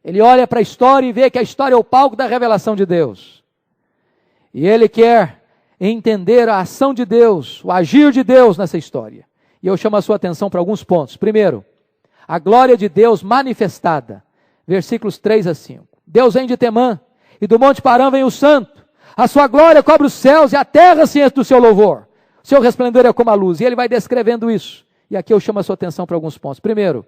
Ele olha para a história e vê que a história é o palco da revelação de Deus. E ele quer entender a ação de Deus, o agir de Deus nessa história. E eu chamo a sua atenção para alguns pontos. Primeiro, a glória de Deus manifestada. Versículos 3 a 5. Deus vem de Temã, e do monte Parã vem o santo. A sua glória cobre os céus e a terra se enche do seu louvor. Seu resplendor é como a luz. E ele vai descrevendo isso. E aqui eu chamo a sua atenção para alguns pontos. Primeiro,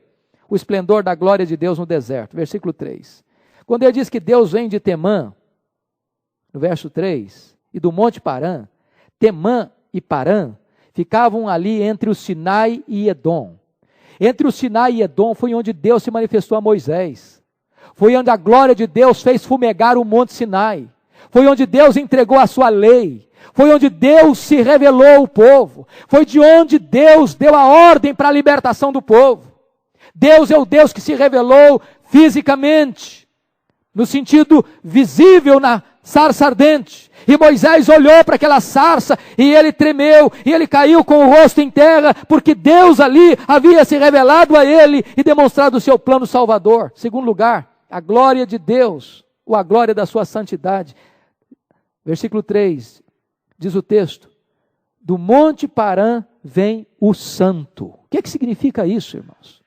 o esplendor da glória de Deus no deserto. Versículo 3. Quando ele diz que Deus vem de Temã, no verso 3, e do monte Parã, Temã e Parã ficavam ali entre o Sinai e Edom. Entre o Sinai e Edom foi onde Deus se manifestou a Moisés. Foi onde a glória de Deus fez fumegar o monte Sinai. Foi onde Deus entregou a sua lei. Foi onde Deus se revelou ao povo. Foi de onde Deus deu a ordem para a libertação do povo. Deus é o Deus que se revelou fisicamente, no sentido visível na sarça ardente. E Moisés olhou para aquela sarça e ele tremeu, e ele caiu com o rosto em terra, porque Deus ali havia se revelado a ele e demonstrado o seu plano salvador. Segundo lugar, a glória de Deus, ou a glória da sua santidade. Versículo 3, diz o texto: do monte Parã vem o santo. O que significa isso, irmãos?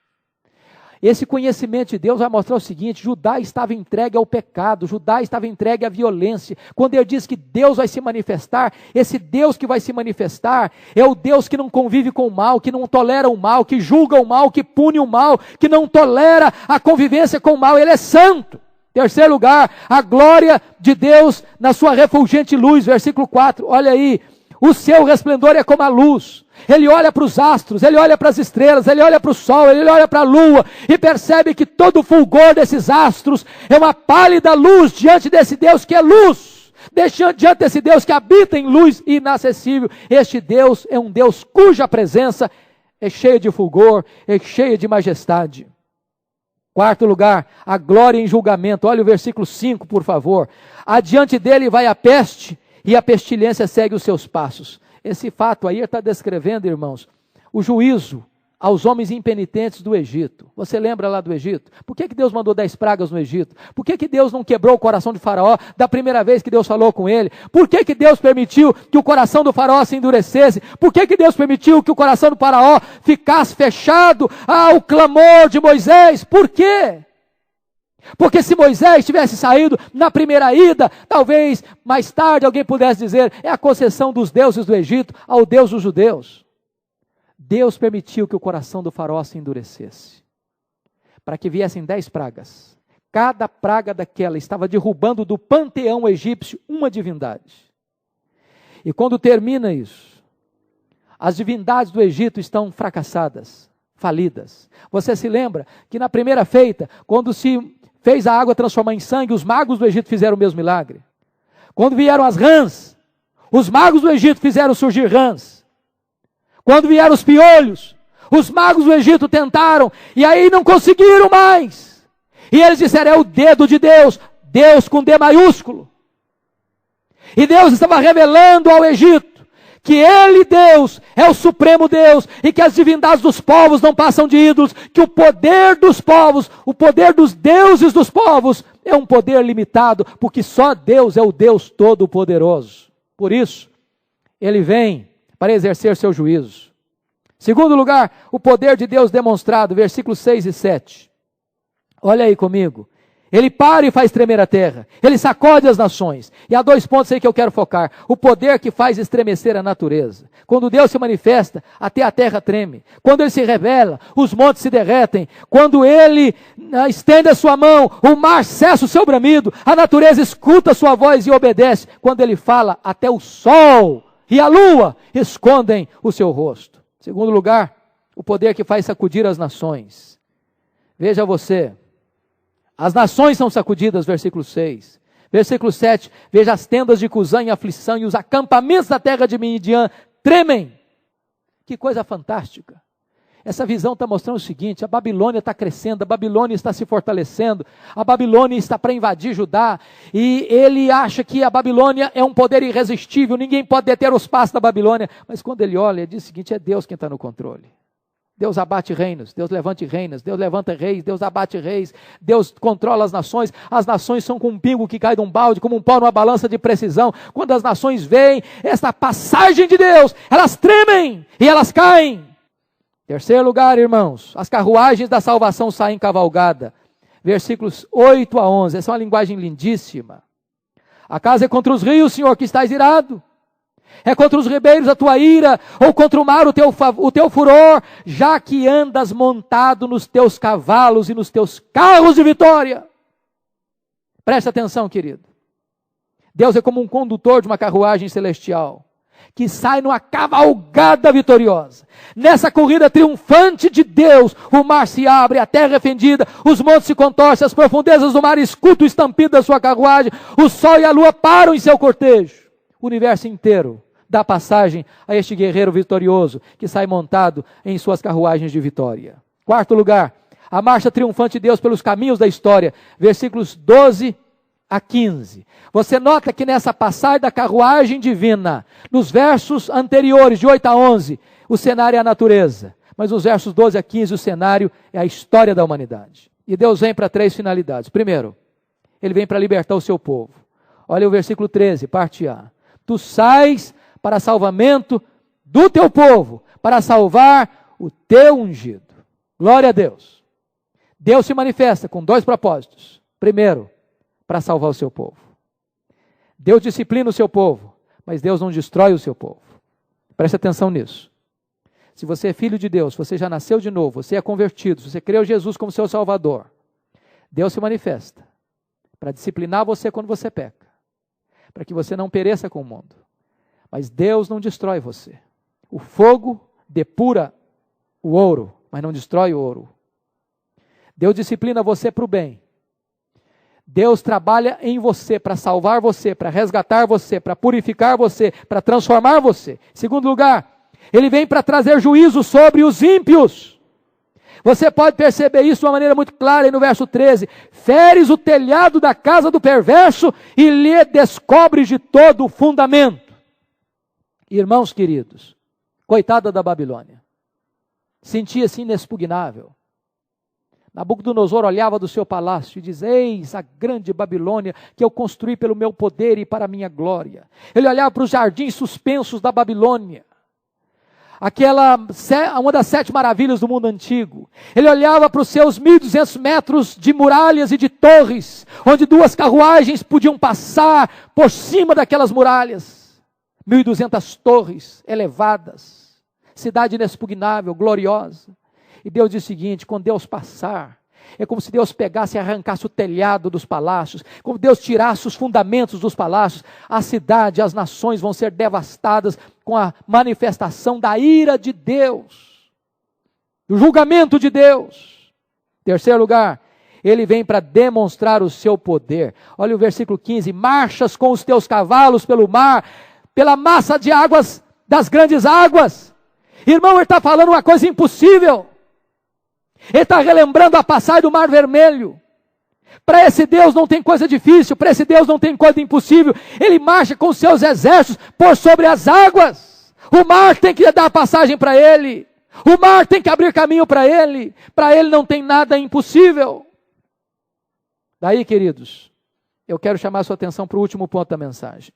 Esse conhecimento de Deus vai mostrar o seguinte: Judá estava entregue ao pecado, Judá estava entregue à violência. Quando ele diz que Deus vai se manifestar, esse Deus que vai se manifestar é o Deus que não convive com o mal, que não tolera o mal, que julga o mal, que pune o mal, que não tolera a convivência com o mal. Ele é santo. Terceiro lugar, a glória de Deus na sua refulgente luz. Versículo 4, olha aí: o seu resplendor é como a luz. Ele olha para os astros, ele olha para as estrelas, ele olha para o sol, ele olha para a lua e percebe que todo o fulgor desses astros é uma pálida luz diante desse Deus que é luz, diante desse Deus que habita em luz inacessível. Este Deus é um Deus cuja presença é cheia de fulgor, é cheia de majestade. Quarto lugar, a glória em julgamento. Olha o versículo 5, por favor. Adiante dele vai a peste e a pestilência segue os seus passos. Esse fato aí está descrevendo, irmãos, o juízo aos homens impenitentes do Egito. Você lembra lá do Egito? Por que Deus mandou 10 pragas no Egito? Por que Deus não quebrou o coração de Faraó da primeira vez que Deus falou com ele? Por que Deus permitiu que o coração do Faraó se endurecesse? Por que Deus permitiu que o coração do Faraó ficasse fechado ao clamor de Moisés? Por quê? Porque se Moisés tivesse saído na primeira ida, talvez mais tarde alguém pudesse dizer: é a concessão dos deuses do Egito ao Deus dos judeus. Deus permitiu que o coração do faraó se endurecesse, para que viessem 10 pragas. Cada praga daquela estava derrubando do panteão egípcio uma divindade. E quando termina isso, as divindades do Egito estão fracassadas, falidas. Você se lembra que na primeira feita, quando se fez a água transformar em sangue, os magos do Egito fizeram o mesmo milagre. Quando vieram as rãs, os magos do Egito fizeram surgir rãs. Quando vieram os piolhos, os magos do Egito tentaram, e aí não conseguiram mais. E eles disseram, é o dedo de Deus, Deus com D maiúsculo. E Deus estava revelando ao Egito que Ele, Deus, é o supremo Deus, e que as divindades dos povos não passam de ídolos, que o poder dos povos, o poder dos deuses dos povos, é um poder limitado, porque só Deus é o Deus Todo-Poderoso. Por isso, Ele vem para exercer seu juízo. Segundo lugar, o poder de Deus demonstrado, versículos 6 e 7. Olha aí comigo. Ele para e faz tremer a terra. Ele sacode as nações. E há 2 pontos aí que eu quero focar. O poder que faz estremecer a natureza. Quando Deus se manifesta, até a terra treme. Quando Ele se revela, os montes se derretem. Quando Ele estende a sua mão, o mar cessa o seu bramido. A natureza escuta a sua voz e obedece. Quando Ele fala, até o sol e a lua escondem o seu rosto. Segundo lugar, o poder que faz sacudir as nações. Veja você. As nações são sacudidas, versículo 6. Versículo 7, veja as tendas de Cusã em aflição e os acampamentos da terra de Midian tremem. Que coisa fantástica. Essa visão está mostrando o seguinte, a Babilônia está crescendo, a Babilônia está se fortalecendo, a Babilônia está para invadir Judá, e ele acha que a Babilônia é um poder irresistível, ninguém pode deter os passos da Babilônia, mas quando ele olha, ele diz o seguinte, é Deus quem está no controle. Deus abate reinos, Deus levanta reinos, Deus levanta reis, Deus abate reis, Deus controla as nações são como um pingo que cai de um balde, como um pau numa balança de precisão. Quando as nações veem essa passagem de Deus, elas tremem e elas caem. Terceiro lugar, irmãos, as carruagens da salvação saem em cavalgada. Versículos 8 a 11, essa é uma linguagem lindíssima. Acaso é contra os rios, Senhor, que estás irado? É contra os ribeiros a tua ira, ou contra o mar o teu furor, já que andas montado nos teus cavalos e nos teus carros de vitória. Presta atenção, querido. Deus é como um condutor de uma carruagem celestial, que sai numa cavalgada vitoriosa. Nessa corrida triunfante de Deus, o mar se abre, a terra é fendida, os montes se contorcem, as profundezas do mar escutam o estampido da sua carruagem, o sol e a lua param em seu cortejo. O universo inteiro dá passagem a este guerreiro vitorioso que sai montado em suas carruagens de vitória. Quarto lugar, a marcha triunfante de Deus pelos caminhos da história, versículos 12 a 15. Você nota que nessa passagem da carruagem divina, nos versos anteriores, de 8 a 11, o cenário é a natureza, mas nos versos 12 a 15, o cenário é a história da humanidade. E Deus vem para 3 finalidades. Primeiro, Ele vem para libertar o seu povo. Olha o versículo 13, parte A. Tu sais para salvamento do teu povo, para salvar o teu ungido. Glória a Deus. Deus se manifesta com 2 propósitos. Primeiro, para salvar o seu povo. Deus disciplina o seu povo, mas Deus não destrói o seu povo. Preste atenção nisso. Se você é filho de Deus, você já nasceu de novo, você é convertido, você creu em Jesus como seu Salvador, Deus se manifesta para disciplinar você quando você peca, para que você não pereça com o mundo. Mas Deus não destrói você. O fogo depura o ouro, mas não destrói o ouro. Deus disciplina você para o bem. Deus trabalha em você para salvar você, para resgatar você, para purificar você, para transformar você. Segundo lugar, Ele vem para trazer juízo sobre os ímpios. Você pode perceber isso de uma maneira muito clara aí no verso 13. Feres o telhado da casa do perverso e lhe descobres de todo o fundamento. Irmãos queridos, coitada da Babilônia, sentia-se inexpugnável. Nabucodonosor olhava do seu palácio e diz, eis a grande Babilônia que eu construí pelo meu poder e para a minha glória. Ele olhava para os jardins suspensos da Babilônia, uma das 7 maravilhas do mundo antigo. Ele olhava para os seus 1.200 metros de muralhas e de torres, onde 2 carruagens podiam passar por cima daquelas muralhas. 1.200 torres elevadas, cidade inexpugnável, gloriosa. E Deus diz o seguinte, quando Deus passar, É como se Deus pegasse e arrancasse o telhado dos palácios, como Deus tirasse os fundamentos dos palácios. A cidade, as nações vão ser devastadas com a manifestação da ira de Deus, do julgamento de Deus. Terceiro lugar, ele vem para demonstrar o seu poder. Olha o versículo 15: marchas com os teus cavalos pelo mar, pela massa de águas, das grandes águas. Irmão, ele está falando uma coisa impossível. Ele está relembrando a passagem do Mar Vermelho. Para esse Deus não tem coisa difícil, para esse Deus não tem coisa impossível. Ele marcha com seus exércitos por sobre as águas. O mar tem que dar passagem para ele. O mar tem que abrir caminho para ele. Para ele não tem nada impossível. Daí, queridos, eu quero chamar a sua atenção para o último ponto da mensagem.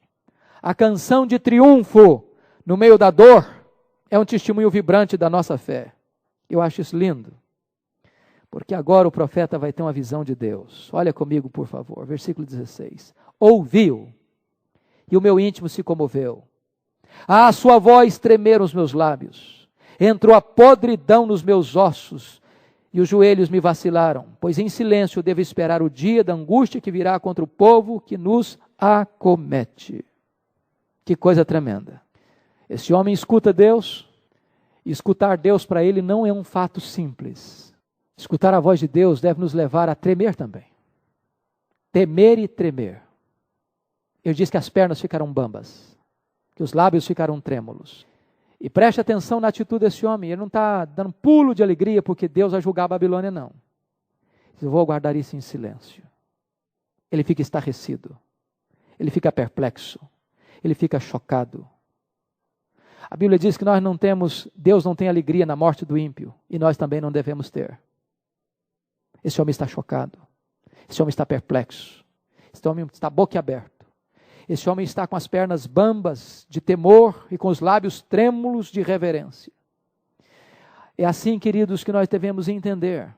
A canção de triunfo no meio da dor é um testemunho vibrante da nossa fé. Eu acho isso lindo. Porque agora o profeta vai ter uma visão de Deus. Olha comigo, por favor, versículo 16. Ouviu, e o meu íntimo se comoveu. À sua voz tremeram os meus lábios. Entrou a podridão nos meus ossos, e os joelhos me vacilaram. Pois em silêncio eu devo esperar o dia da angústia que virá contra o povo que nos acomete. Que coisa tremenda. Esse homem escuta Deus, e escutar Deus para ele não é um fato simples. Escutar a voz de Deus deve nos levar a tremer também. Temer e tremer. Eu disse que as pernas ficaram bambas, que os lábios ficaram trêmulos. E preste atenção na atitude desse homem. Ele não está dando pulo de alegria porque Deus vai julgar a Babilônia, não. Eu vou guardar isso em silêncio. Ele fica estarrecido. Ele fica perplexo. Ele fica chocado. A Bíblia diz que Deus não tem alegria na morte do ímpio. E nós também não devemos ter. Esse homem está chocado. Esse homem está perplexo. Esse homem está boquiaberto. Esse homem está com as pernas bambas de temor e com os lábios trêmulos de reverência. É assim, queridos, que nós devemos entender.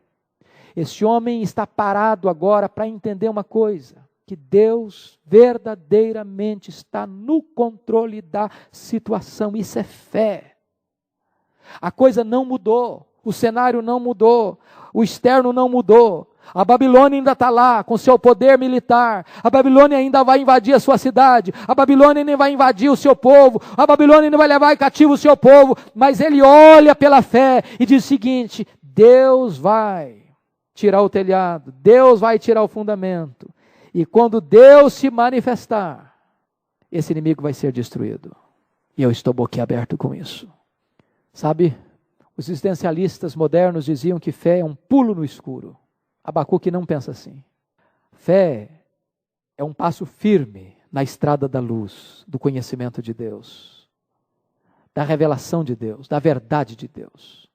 Esse homem está parado agora para entender uma coisa: que Deus verdadeiramente está no controle da situação. Isso é fé. A coisa não mudou. O cenário não mudou, o externo não mudou. A Babilônia ainda está lá, com seu poder militar. A Babilônia ainda vai invadir a sua cidade. A Babilônia ainda vai invadir o seu povo. A Babilônia ainda vai levar cativo o seu povo. Mas ele olha pela fé e diz o seguinte: Deus vai tirar o telhado, Deus vai tirar o fundamento. E quando Deus se manifestar, esse inimigo vai ser destruído. E eu estou boquiaberto com isso. Sabe? Os existencialistas modernos diziam que fé é um pulo no escuro. Abacuque não pensa assim. Fé é um passo firme na estrada da luz, do conhecimento de Deus, da revelação de Deus, da verdade de Deus.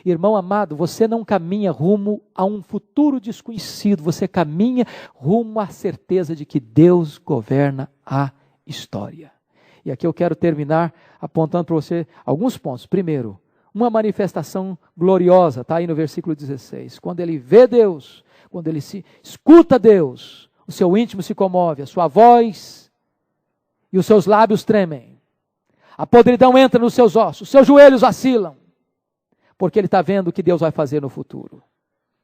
Irmão amado, você não caminha rumo a um futuro desconhecido, você caminha rumo à certeza de que Deus governa a história. E aqui eu quero terminar apontando para você alguns pontos. Primeiro, uma manifestação gloriosa, está aí no versículo 16. Quando ele vê Deus, quando ele se escuta Deus, o seu íntimo se comove, a sua voz e os seus lábios tremem. A podridão entra nos seus ossos, seus joelhos vacilam, porque ele está vendo o que Deus vai fazer no futuro.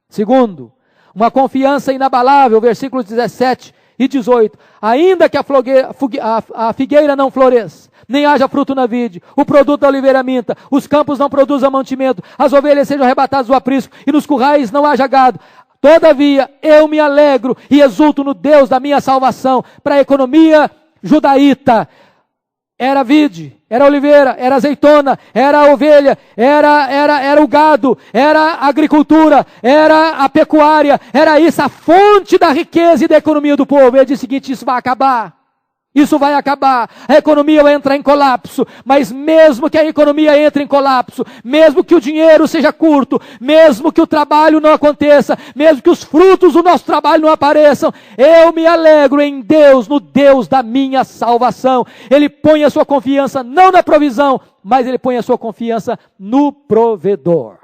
Segundo, uma confiança inabalável, versículos 17 e 18. Ainda que a figueira não floresça, nem haja fruto na vide, o produto da oliveira minta, os campos não produzam mantimento, as ovelhas sejam arrebatadas do aprisco, e nos currais não haja gado. Todavia, eu me alegro e exulto no Deus da minha salvação. Para a economia judaíta, era vide, era oliveira, era azeitona, era a ovelha, era o gado, era a agricultura, era a pecuária, era isso a fonte da riqueza e da economia do povo. Ele diz o seguinte: isso vai acabar. Isso vai acabar, a economia vai entrar em colapso, mas mesmo que a economia entre em colapso, mesmo que o dinheiro seja curto, mesmo que o trabalho não aconteça, mesmo que os frutos do nosso trabalho não apareçam, eu me alegro em Deus, no Deus da minha salvação. Ele põe a sua confiança não na provisão, mas ele põe a sua confiança no provedor.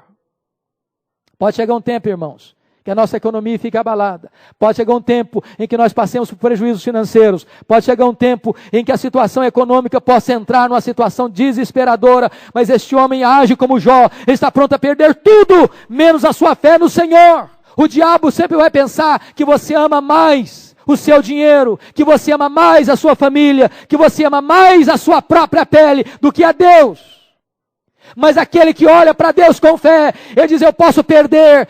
Pode chegar um tempo, irmãos, que a nossa economia fique abalada. Pode chegar um tempo em que nós passemos por prejuízos financeiros. Pode chegar um tempo em que a situação econômica possa entrar numa situação desesperadora. Mas este homem age como Jó. Ele está pronto a perder tudo, menos a sua fé no Senhor. O diabo sempre vai pensar que você ama mais o seu dinheiro, que você ama mais a sua família, que você ama mais a sua própria pele do que a Deus. Mas aquele que olha para Deus com fé, ele diz: eu posso perder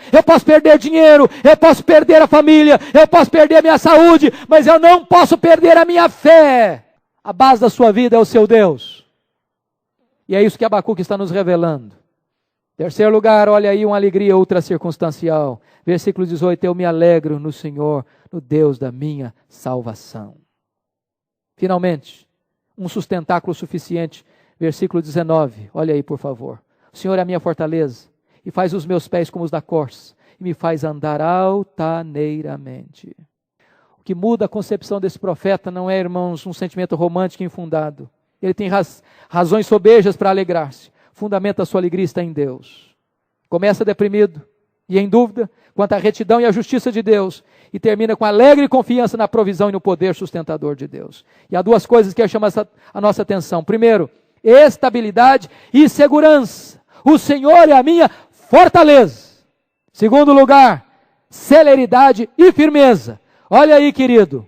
dinheiro, eu posso perder a família, eu posso perder a minha saúde, mas eu não posso perder a minha fé. A base da sua vida é o seu Deus. E é isso que Abacuque está nos revelando. Terceiro lugar, olha aí uma alegria ultra circunstancial. Versículo 18, eu me alegro no Senhor, no Deus da minha salvação. Finalmente, um sustentáculo suficiente. Versículo 19, olha aí por favor. O Senhor é a minha fortaleza, e faz os meus pés como os da corça, e me faz andar altaneiramente. O que muda a concepção desse profeta não é, irmãos, um sentimento romântico infundado. Ele tem razões sobejas para alegrar-se. Fundamento da sua alegria está em Deus. Começa deprimido e em dúvida quanto à retidão e à justiça de Deus, e termina com alegre confiança na provisão e no poder sustentador de Deus. E há duas coisas que eu chamo a nossa atenção. Primeiro, estabilidade e segurança. O Senhor é a minha fortaleza. Segundo lugar, celeridade e firmeza. Olha aí, querido.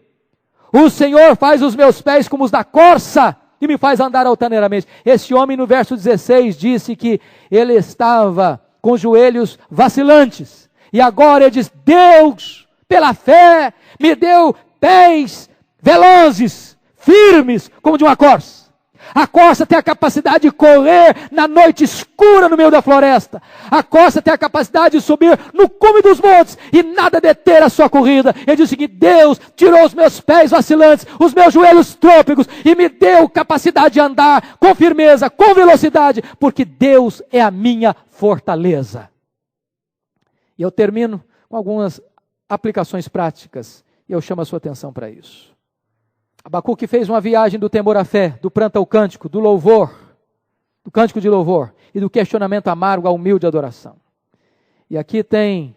O Senhor faz os meus pés como os da corça e me faz andar altaneiramente. Esse homem no verso 16 disse que ele estava com os joelhos vacilantes. E agora ele diz: Deus, pela fé, me deu pés velozes, firmes, como de uma corça. A corça tem a capacidade de correr na noite escura no meio da floresta. A corça tem a capacidade de subir no cume dos montes e nada deter a sua corrida. Ele diz o seguinte: Deus tirou os meus pés vacilantes, os meus joelhos trôpegos e me deu capacidade de andar com firmeza, com velocidade, porque Deus é a minha fortaleza. E eu termino com algumas aplicações práticas e eu chamo a sua atenção para isso. Abacuque fez uma viagem do temor à fé, do pranto ao cântico, do louvor, do cântico de louvor e do questionamento amargo à humilde adoração. E aqui tem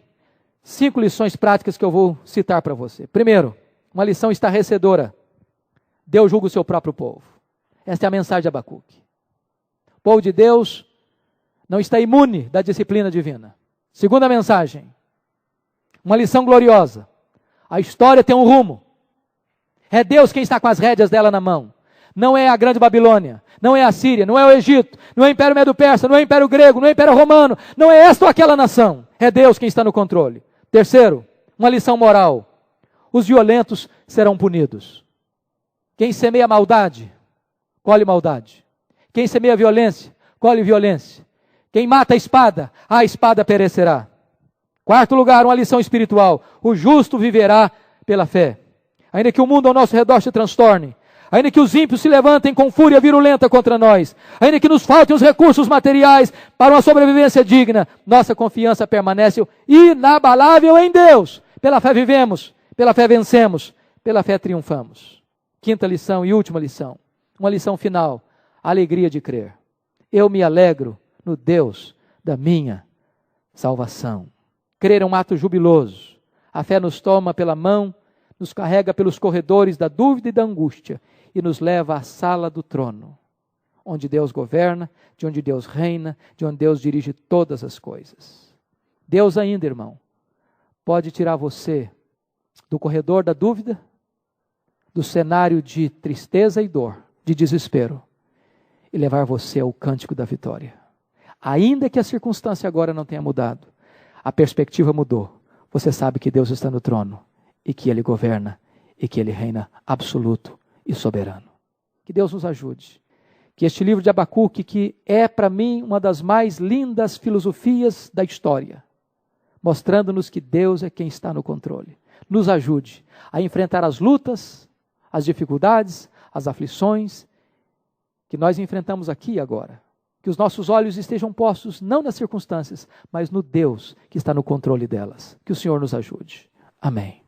5 lições práticas que eu vou citar para você. Primeiro, uma lição estarrecedora. Deus julga o seu próprio povo. Esta é a mensagem de Abacuque. O povo de Deus não está imune da disciplina divina. Segunda mensagem, uma lição gloriosa. A história tem um rumo. É Deus quem está com as rédeas dela na mão. Não é a grande Babilônia, não é a Síria, não é o Egito, não é o Império Medo-Persa, não é o Império Grego, não é o Império Romano, não é esta ou aquela nação. É Deus quem está no controle. Terceiro, uma lição moral. Os violentos serão punidos. Quem semeia maldade, colhe maldade. Quem semeia violência, colhe violência. Quem mata a espada perecerá. Quarto lugar, uma lição espiritual. O justo viverá pela fé. Ainda que o mundo ao nosso redor se transtorne, ainda que os ímpios se levantem com fúria virulenta contra nós, ainda que nos faltem os recursos materiais para uma sobrevivência digna, nossa confiança permanece inabalável em Deus. Pela fé vivemos, pela fé vencemos, pela fé triunfamos. Quinta lição e última lição, uma lição final, a alegria de crer. Eu me alegro no Deus da minha salvação. Crer é um ato jubiloso. A fé nos toma pela mão, nos carrega pelos corredores da dúvida e da angústia e nos leva à sala do trono, onde Deus governa, de onde Deus reina, de onde Deus dirige todas as coisas. Deus ainda, irmão, pode tirar você do corredor da dúvida, do cenário de tristeza e dor, de desespero, e levar você ao cântico da vitória. Ainda que a circunstância agora não tenha mudado, a perspectiva mudou. Você sabe que Deus está no trono, e que Ele governa, e que Ele reina absoluto e soberano. Que Deus nos ajude. Que este livro de Abacuque, que é para mim uma das mais lindas filosofias da história, mostrando-nos que Deus é quem está no controle, nos ajude a enfrentar as lutas, as dificuldades, as aflições que nós enfrentamos aqui e agora. Que os nossos olhos estejam postos não nas circunstâncias, mas no Deus que está no controle delas. Que o Senhor nos ajude. Amém.